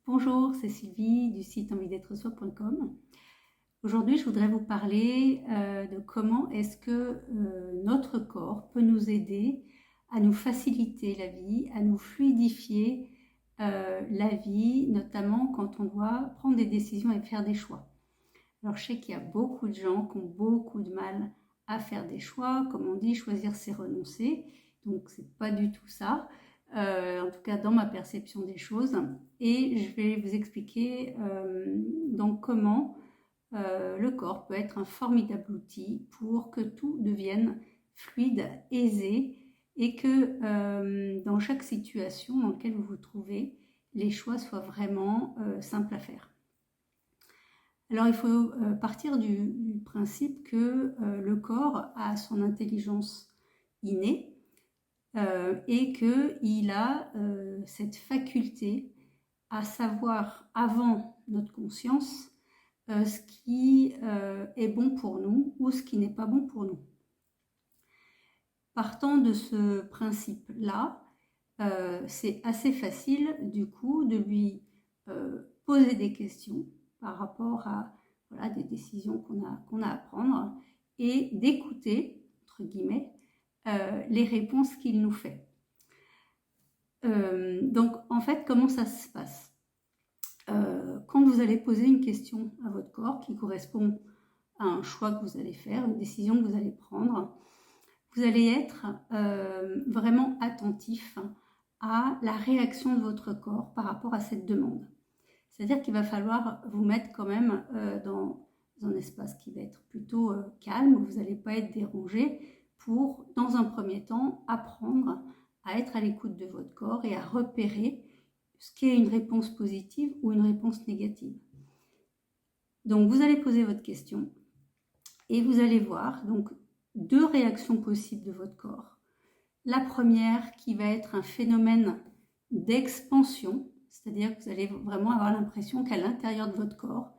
Bonjour, c'est Sylvie du site envie-d'être-soi.com. Aujourd'hui, je voudrais vous parler de comment est-ce que notre corps peut nous aider à nous faciliter la vie, à nous fluidifier la vie, notamment quand on doit prendre des décisions et faire des choix. Alors, je sais qu'il y a beaucoup de gens qui ont beaucoup de mal à faire des choix. Comme on dit, choisir, c'est renoncer. Donc, c'est pas du tout ça. En tout cas, dans ma perception des choses. Et je vais vous expliquer donc comment le corps peut être un formidable outil pour que tout devienne fluide, aisé, et que dans chaque situation dans laquelle vous vous trouvez, les choix soient vraiment simples à faire. Alors il faut partir du principe que le corps a son intelligence innée et qu'il a cette faculté à savoir avant notre conscience ce qui est bon pour nous ou ce qui n'est pas bon pour nous. Partant de ce principe-là, c'est assez facile du coup de lui poser des questions par rapport à des décisions qu'on a à prendre et d'écouter, entre guillemets, les réponses qu'il nous fait. Donc en fait, comment ça se passe? Quand vous allez poser une question à votre corps qui correspond à un choix que vous allez faire, une décision que vous allez prendre, vous allez être vraiment attentif à la réaction de votre corps par rapport à cette demande. C'est-à-dire qu'il va falloir vous mettre quand même dans un espace qui va être plutôt calme, où vous n'allez pas être dérangé, pour, dans un premier temps, apprendre à être à l'écoute de votre corps et à repérer ce qui est une réponse positive ou une réponse négative. Donc, vous allez poser votre question et vous allez voir donc deux réactions possibles de votre corps. La première qui va être un phénomène d'expansion, c'est-à-dire que vous allez vraiment avoir l'impression qu'à l'intérieur de votre corps,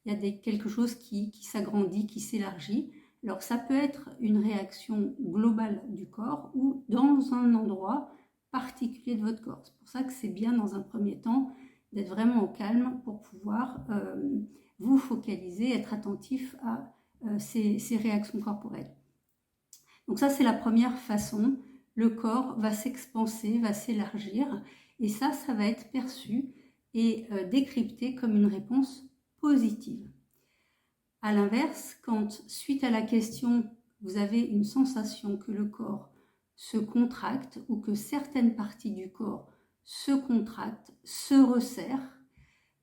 il y a quelque chose qui s'agrandit, qui s'élargit. Alors ça peut être une réaction globale du corps ou dans un endroit particulier de votre corps. C'est pour ça que c'est bien dans un premier temps d'être vraiment au calme pour pouvoir vous focaliser, être attentif à ces réactions corporelles. Donc ça, c'est la première façon. Le corps va s'expanser, va s'élargir, et ça va être perçu et décrypté comme une réponse positive. À l'inverse, quand suite à la question, vous avez une sensation que le corps se contracte ou que certaines parties du corps se contractent, se resserrent,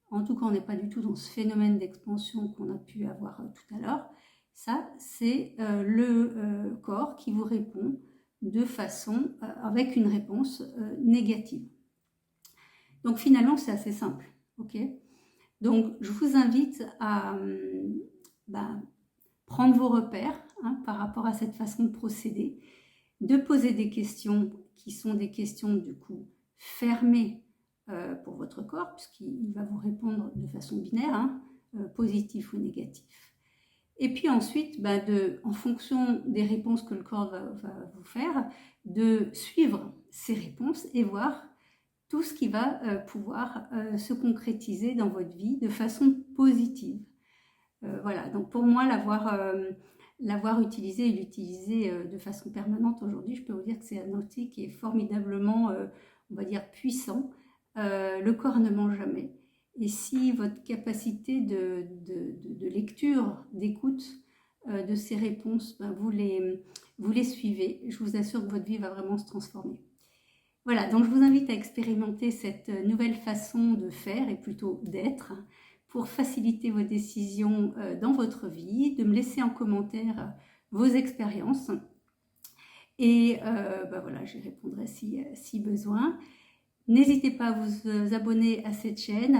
en tout cas on n'est pas du tout dans ce phénomène d'expansion qu'on a pu avoir tout à l'heure, ça c'est le corps qui vous répond de façon, avec une réponse négative. Donc finalement c'est assez simple, ok? Donc je vous invite à prendre vos repères par rapport à cette façon de procéder, de poser des questions qui sont des questions du coup fermées pour votre corps, puisqu'il va vous répondre de façon binaire, positif ou négatif. Et puis ensuite, en fonction des réponses que le corps va vous faire, de suivre ces réponses et voir tout ce qui va pouvoir se concrétiser dans votre vie de façon positive. Voilà, donc pour moi, l'avoir utilisé et l'utiliser de façon permanente aujourd'hui, je peux vous dire que c'est un outil qui est formidablement, on va dire, puissant. Le corps ne ment jamais. Et si votre capacité de lecture, d'écoute de ces réponses, vous les suivez, je vous assure que votre vie va vraiment se transformer. Voilà, donc je vous invite à expérimenter cette nouvelle façon de faire et plutôt d'être pour faciliter vos décisions dans votre vie, de me laisser en commentaire vos expériences. Et voilà, j'y répondrai si besoin. N'hésitez pas à vous abonner à cette chaîne.